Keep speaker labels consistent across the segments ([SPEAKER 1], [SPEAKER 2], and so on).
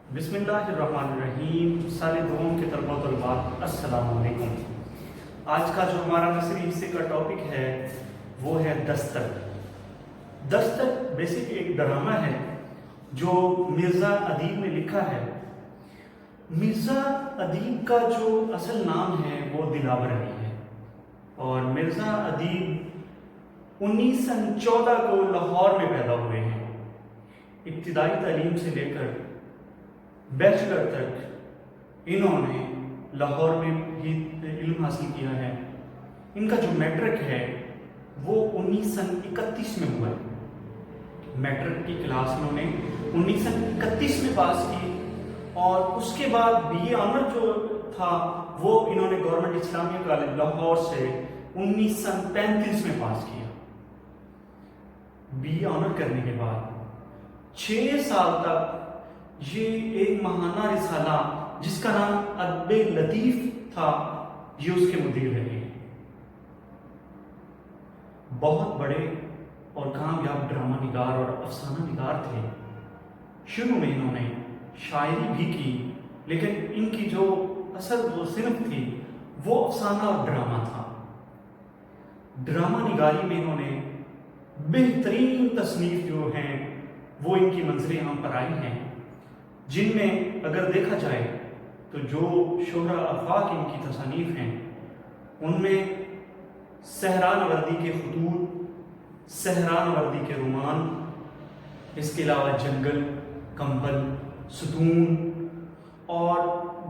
[SPEAKER 1] بسم اللہ الرحمن الرحیم۔ سارے دوم کے طلباء و طالبات السلام علیکم۔ آج کا جو ہمارا نثری حصے کا ٹاپک ہے وہ ہے دستک۔ دستک بیسک ایک ڈرامہ ہے جو مرزا ادیب نے لکھا ہے۔ مرزا ادیب کا جو اصل نام ہے وہ دلاور علی ہے، اور مرزا ادیب 1914 کو لاہور میں پیدا ہوئے ہیں۔ ابتدائی تعلیم سے لے کر بیچلر تک انہوں نے لاہور میں ہی علم حاصل کیا ہے۔ ان کا جو میٹرک ہے وہ 1931 میں ہوا ہے۔ میٹرک کی کلاس انہوں نے 1931 میں پاس کی، اور اس کے بعد بی اے آنر جو تھا وہ انہوں نے گورنمنٹ اسلامیہ کالج لاہور سے 1935 میں پاس کیا۔ بی اے آنر کرنے کے بعد 6 سال تک یہ ایک ماہانہ رسالہ جس کا نام ادب لطیف تھا، یہ اس کے مدیر رہے۔ بہت بڑے اور کامیاب ڈرامہ نگار اور افسانہ نگار تھے۔ شروع میں انہوں نے شاعری بھی کی، لیکن ان کی جو اصل وہ صنف تھی وہ افسانہ اور ڈرامہ تھا۔ ڈرامہ نگاری میں انہوں نے بہترین تصنیف جو ہیں وہ ان کی منظر عام پر آئی ہیں، جن میں اگر دیکھا جائے تو جو شہرا آفاق ان کی تصانیف ہیں ان میں سہران وردی کے خطوط، سہران وردی کے رومان، اس کے علاوہ جنگل، کمبل، ستون اور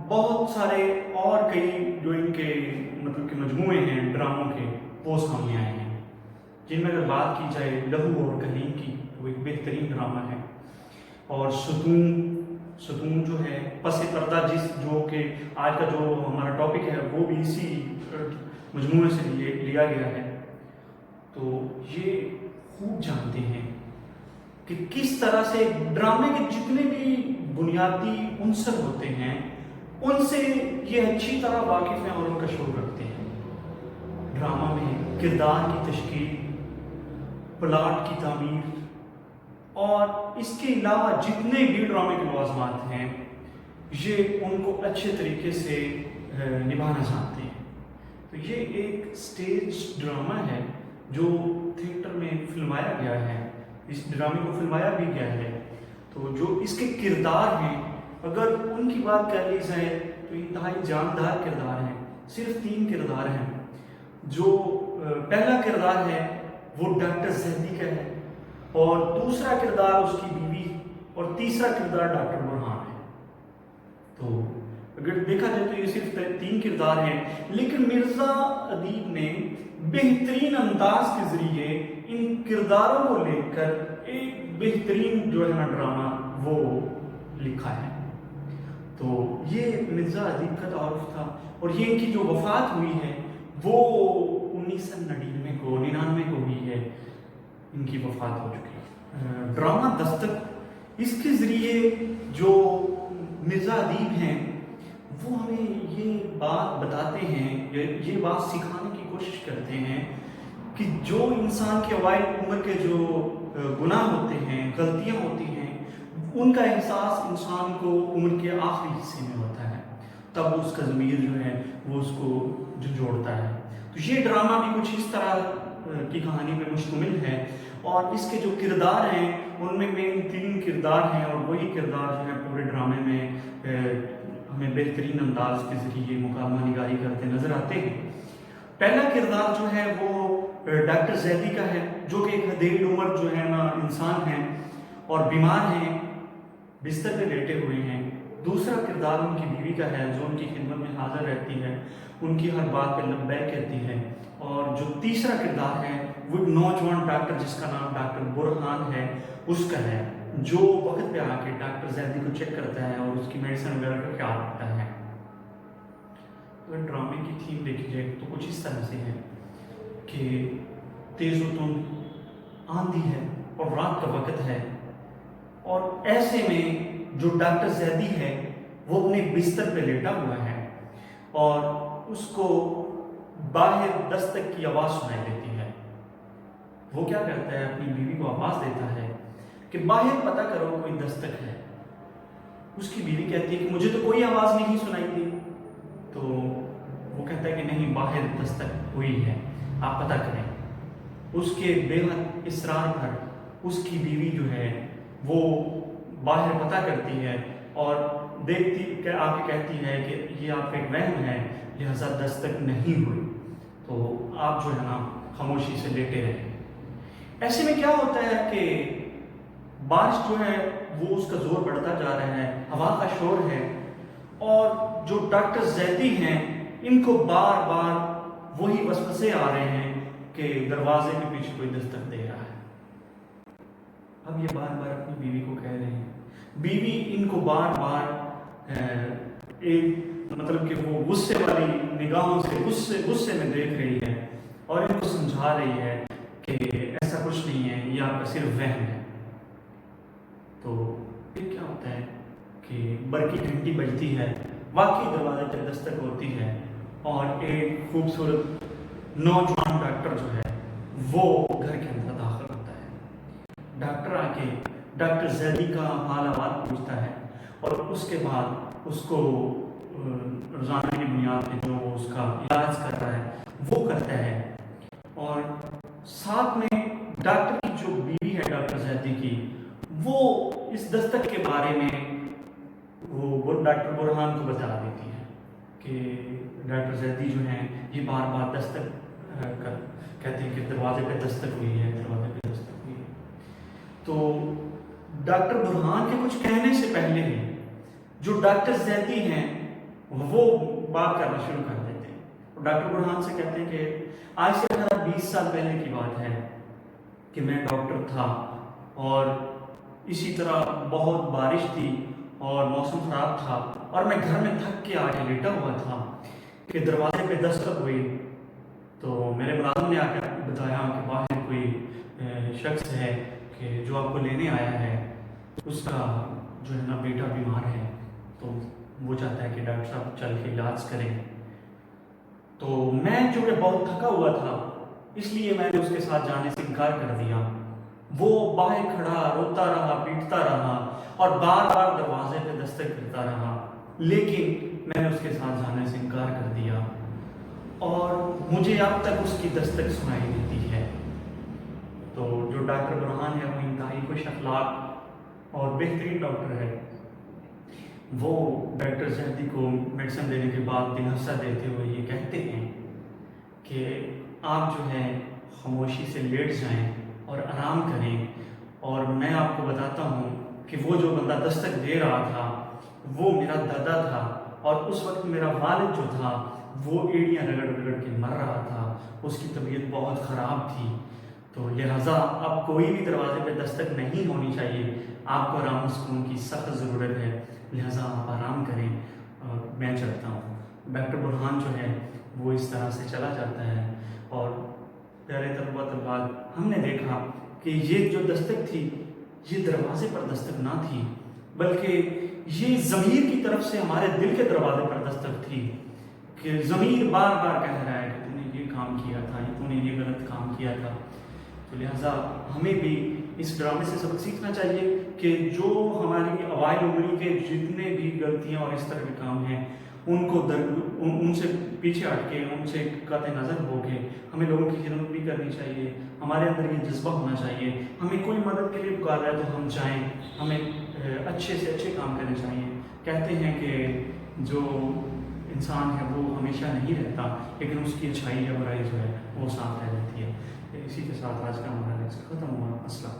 [SPEAKER 1] بہت سارے اور کئی جو ان کے مطلب کہ مجموعے ہیں ڈراموں کے، وہ سامنے آئے ہیں۔ جن میں اگر بات کی جائے لہو اور کلیم کی، وہ ایک بہترین ڈرامہ ہے۔ اور ستون جو ہے پس پردہ، جو کہ آج کا جو ہمارا ٹاپک ہے وہ بھی اسی مجموعے سے لیا گیا ہے۔ تو یہ خوب جانتے ہیں کہ کس طرح سے ڈرامے کے جتنے بھی بنیادی عنصر ہوتے ہیں ان سے یہ اچھی طرح واقف ہیں اور ان کا شعور رکھتے ہیں۔ ڈرامہ میں کردار کی تشکیل، پلاٹ کی تعمیر اور اس کے علاوہ جتنے بھی ڈرامے کے لوازمات ہیں یہ ان کو اچھے طریقے سے نبھانا چاہتے ہیں۔ تو یہ ایک سٹیج ڈرامہ ہے جو تھیٹر میں فلمایا گیا ہے۔ اس ڈرامے کو فلمایا بھی گیا ہے۔ تو جو اس کے کردار ہیں اگر ان کی بات کر لی جائے تو انتہائی جاندار کردار ہیں۔ صرف 3 کردار ہیں۔ جو پہلا کردار ہے وہ ڈاکٹر زیدی کا ہے، اور دوسرا کردار اس کی بیوی، اور تیسرا کردار ڈاکٹر برہان ہے۔ تو اگر دیکھا جائے تو یہ صرف 3 کردار ہیں، لیکن مرزا ادیب نے بہترین انداز کے ذریعے ان کرداروں کو لے کر ایک بہترین جو ہے نا ڈرامہ وہ لکھا ہے۔ تو یہ مرزا ادیب کا تعارف تھا، اور یہ ان کی جو وفات ہوئی ہے وہ 1999 کو ہوئی ہے، ان کی وفات ہو چکی ہے۔ ڈرامہ دستک، اس کے ذریعے جو مرزا ادیب ہیں وہ ہمیں یہ بات بتاتے ہیں، یہ بات سکھانے کی کوشش کرتے ہیں کہ جو انسان کے اوائل عمر کے جو گناہ ہوتے ہیں، غلطیاں ہوتی ہیں، ان کا احساس انسان کو عمر کے آخری حصے میں ہوتا ہے، تب اس کا ضمیر جو ہے وہ اس کو جھنجھوڑتا ہے۔ تو یہ ڈرامہ بھی کچھ اس طرح کی کہانی پہ مشتمل ہے، اور اس کے جو کردار ہیں ان میں مین 3 کردار ہیں، اور وہی کردار جو ہے پورے ڈرامے میں ہمیں بہترین انداز کے ذریعے مکالمہ نگاری کرتے نظر آتے ہیں۔ پہلا کردار جو ہے وہ ڈاکٹر زیدی کا ہے، جو کہ ایک حدید عمر جو ہے نا انسان ہیں اور بیمار ہیں، بستر پہ لیٹے ہوئے ہیں۔ دوسرا کردار ان کی بیوی کا ہے، جو ان کی خدمت میں حاضر رہتی ہے، ان کی ہر بات پہ لبیک کہتی ہے۔ اور جو تیسرا کردار ہے وہ ایک نوجوان ڈاکٹر جس کا نام ڈاکٹر برہان ہے، اس کا ہے، جو وقت پہ آ کے ڈاکٹر زیدی کو چیک کرتا ہے اور اس کی میڈیسن وغیرہ کا خیال رکھتا ہے۔ اگر ڈرامے کی تھیم دیکھی جائے تو کچھ اس طرح سے ہے کہ تیز و تند آندھی ہے اور رات کا وقت ہے، اور ایسے میں جو ڈاکٹر زیدی ہے وہ اپنے بستر پہ لیٹا ہوا ہے، اور اس کو باہر دستک کی آواز سنائی دیتی ہے۔ وہ کیا کرتا ہے، اپنی بیوی کو آواز دیتا ہے کہ باہر پتہ کرو کوئی دستک ہے۔ اس کی بیوی کہتی ہے کہ مجھے تو کوئی آواز نہیں سنائی دی. تو وہ کہتا ہے کہ نہیں، باہر دستک ہوئی ہے، آپ پتہ کریں. اس کے بے حد اصرار پر اس کی بیوی جو ہے وہ باہر پتہ کرتی ہے اور دیکھتی کہ آ کے کہتی ہے کہ یہ آپ کا ایک وہم ہے، لہذا دستک نہیں ہوئی. تو آپ جو ہے نا خاموشی سے لیٹے رہے. ایسے میں کیا ہوتا ہے کہ بارش جو ہے وہ اس کا زور بڑھتا جا رہا ہے، ہوا کا شور ہے، اور جو ڈاکٹر زیدی ہیں ان کو بار بار وہی وسوسے آ رہے ہیں کہ دروازے کے پیچھے کوئی دستک دے رہا ہے. اب یہ بار بار اپنی بیوی کو کہہ رہے ہیں. بیوی ان کو بار بار ایک مطلب کہ وہ غصے والی نگاہوں سے غصے میں دیکھ رہی ہے اور ان کو سمجھا رہی ہے کہ ایسا کچھ نہیں ہے، یہ آپ کا صرف وہم ہے. تو پھر کیا ہوتا ہے کہ برقی گھنٹی بجتی ہے، واقعی دروازے پر دستک ہوتی ہے اور ایک خوبصورت نوجوان ڈاکٹر جو ہے وہ گھر کے اندر داخل ہوتا ہے. ڈاکٹر آ کے ڈاکٹر زیدی کا حال احوال پوچھتا ہے اور اس کے بعد اس کو روزانہ کی بنیاد پہ جو اس کا علاج کر رہا ہے وہ کرتا ہے. اور ساتھ میں ڈاکٹر کی جو بیوی ہے ڈاکٹر زیدی کی، وہ اس دستک کے بارے میں وہ ڈاکٹر برہان کو بتا دیتی ہے کہ ڈاکٹر زیدی جو ہیں یہ بار بار دستک کہتے ہیں کہ دروازے پہ دستک ہوئی ہے، دروازے پہ دستک ہوئی ہے. تو ڈاکٹر برہان کے کچھ کہنے سے پہلے ہی جو ڈاکٹر زیدی ہیں وہ بات کرنا شروع کر دیتے ہیں. ڈاکٹر برہان سے کہتے ہیں کہ آج سے 20 سال پہلے کی بات ہے کہ میں ڈاکٹر تھا اور اسی طرح بہت بارش تھی اور موسم خراب تھا اور میں گھر میں تھک کے آ کے لیٹا ہوا تھا کہ دروازے پہ دستک ہوئی. تو میرے ملازم نے آ کے بتایا کہ باہر کوئی شخص ہے کہ جو آپ کو لینے آیا ہے، اس کا جو ہے نا بیٹا بیمار ہے، تو وہ چاہتا ہے کہ ڈاکٹر صاحب چل کے علاج کریں. تو میں جو ہے بہت تھکا ہوا تھا، اس لیے میں نے اس کے ساتھ جانے سے انکار کر دیا. وہ باہر کھڑا روتا رہا، پیٹتا رہا اور بار بار دروازے پہ دستک کرتا رہا، لیکن میں نے اس کے ساتھ جانے سے انکار کر دیا اور مجھے اب تک اس کی دستک سنائی دیتی ہے. تو جو ڈاکٹر برہان ہے وہ انتہائی خوش اخلاق اور بہترین ڈاکٹر ہے. وہ ڈاکٹر زیدی کو میڈیسن دینے کے بعد دلاسا دیتے ہوئے یہ کہتے ہیں کہ آپ جو ہے خاموشی سے لیٹ جائیں اور آرام کریں، اور میں آپ کو بتاتا ہوں کہ وہ جو بندہ دستک دے رہا تھا وہ میرا دادا تھا، اور اس وقت میرا والد جو تھا وہ ایڑیاں رگڑ رگڑ کے مر رہا تھا، اس کی طبیعت بہت خراب تھی. تو لہٰذا اب کوئی بھی دروازے پہ دستک نہیں ہونی چاہیے، آپ کو آرام و سکون کی سخت ضرورت ہے، لہٰذا آپ آرام کریں اور میں چلتا ہوں. ڈاکٹر برہان جو ہے وہ اس طرح سے چلا جاتا ہے. اور پیارے طلباء ہم نے دیکھا کہ یہ جو دستک تھی یہ دروازے پر دستک نہ تھی، بلکہ یہ ضمیر کی طرف سے ہمارے دل کے دروازے پر دستک تھی کہ ضمیر بار بار کہہ رہا ہے کہ تو نے یہ کام کیا تھا، تو نے یہ غلط کام کیا تھا. تو لہٰذا ہمیں بھی اس ڈرامے سے سبق سیکھنا چاہیے کہ جو ہماری اوائل عمری کے جتنے بھی غلطیاں اور اس طرح کے کام ہیں ان سے پیچھے ہٹ کے ان سے قطع نظر ہو کے ہمیں لوگوں کی خدمت بھی کرنی چاہیے. ہمارے اندر یہ جذبہ ہونا چاہیے، ہمیں کوئی مدد کے لیے پکار رہا ہے تو ہم جائیں، ہمیں اچھے سے اچھے کام کرنے چاہیے. کہتے ہیں کہ جو انسان ہے وہ ہمیشہ نہیں رہتا، لیکن اس کی اچھائی یا برائی جو ہے وہ ساتھ رہ جاتی ہے. اسی کے ساتھ آج کا ہمارا لیکچر ختم ہوا. السلام.